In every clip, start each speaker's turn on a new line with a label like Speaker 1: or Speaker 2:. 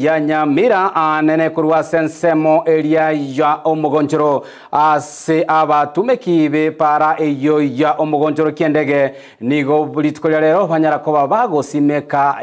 Speaker 1: ya Nyamira anene kurwa sensemo eria ya omugonjoro ase abatumeki para eyo ya omugonjoro kiendege nigo bulitkolia lero banyara koba bagosimeka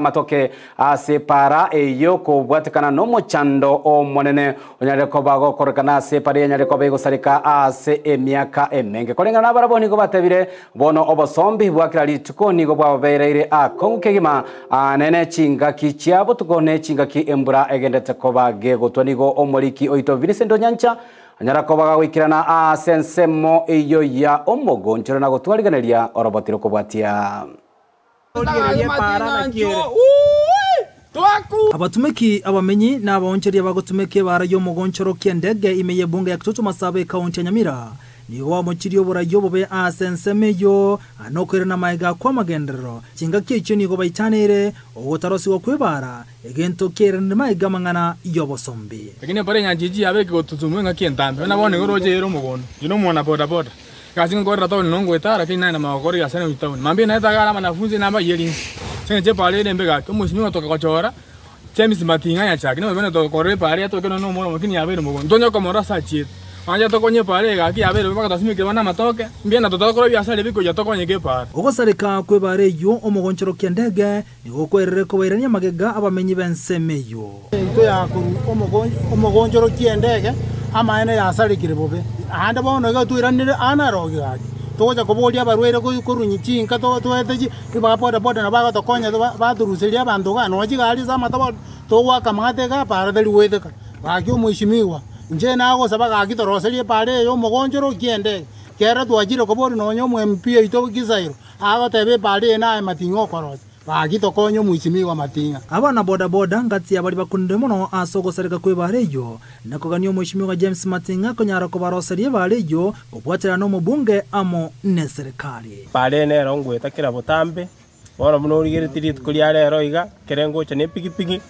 Speaker 1: matoke ase para eyo kobwatekana no mochando omonene onyare koba gokorekana ase para enyare koba igosarika ase emiaka emenge kolengana baraboni go batebire bono obosombi bwakira lituko nigo bwabereire akongu kegima anene chingaki chiabo tukone chingaki embura egendete koba gegotwa nigo omoriki oito Vincent Onyancha anyara koba gwikirana asensemo iyo ya omogonjoro na gutwariganeria orobotiro kubwatia
Speaker 2: abatumeki abamenyi n'abonjeri abagotumeke barayo mugonjoro kiendege imeye bunga ya kitutu masabe kaunti ya Nyamira nigo wamuchiri oburayo bobe asensemeyo anokorera maiga kwa magendero chingaki icyo nigo baitanire ogotarosi go kwebara egento kera maiga mangana yobosombi
Speaker 3: lakini pare nyanjiji abeke gotuzumwe ngakientambe nabone gorojero mugono yino mwana boda boda kasi ngorra to nongwetara kina na magori asane utawuni mambi na tagara manafunzi namba yelinsi senge pale ndembega kumusimi watoka kochora James Matinga ya chaki no bene to korre pale to keno no mo makini yabere mugono tonyo komora sachi anja to konye pale gaki yabere baka tasimi ke bana matoke mbiena to tokoro byasale biko ya to konye ke pale
Speaker 2: ogosarika kwebare yo omugonjoro kiendege nigo kwerere ko bairania magega abamenyi bensemeyo
Speaker 4: into ya omugonjoro kiendege amaene yasarikire bobe ahanda bono ga tuiranire anarogi gaki toja kobolia barwere ko kurunyichinka to eteji ibapoda poda na baga to konya baturusiria bantu gano wajigali za matabo to waka mate ga para dali wedeka gaki omushimiwa nje nago sabaga agitoroserie pale yo mugonjoro kiende kera twajire kobori no nyomu MP ito gizairo agotebe pale na matingo koros bagito konyo mushimiwa matinga
Speaker 2: abana boda boda ngati abali bakunde muno asogosarika kwebareyo nakoganyo mushimiwa James Matinga konyara ko baroserie bareyo obwatira no mubunge amo ne serikali
Speaker 5: pale ne rongweta kira botambe ora muno rigere tirit kulia lero iga kerengo chane pigipigi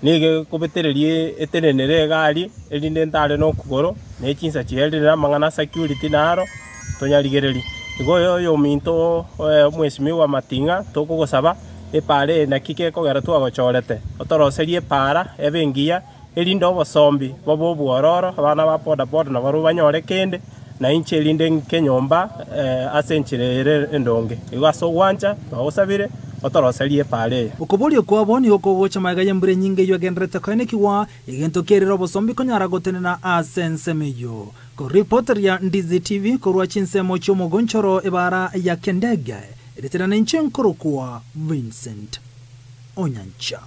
Speaker 5: nige kubetererie etenenere gari erinde ntare no kugoro ne chinsa chielira mangana security naro tonyarigereri igo yo minto mwesimiwa Matinga tokugosaba epare na kike kogera twagochorete otoroserie para ebengia erinde obosombi bobo bwororo abana ba boda boda na baru banyore kende na inche erinde kenyomba asenchirere endonge igaso gwanja bagosabire otoroserie pale
Speaker 2: ukobulio kwa boni okogocha maiga yambure nyinge yo agendrete kane kiwa egento kerero bosombi konyara gotenena asensemeyo ko reporter ya Ndizi TV korwa chinsemo chomogonchoro ebara ya kendege ereterana inchenkoro kwa Vincent Onyancha.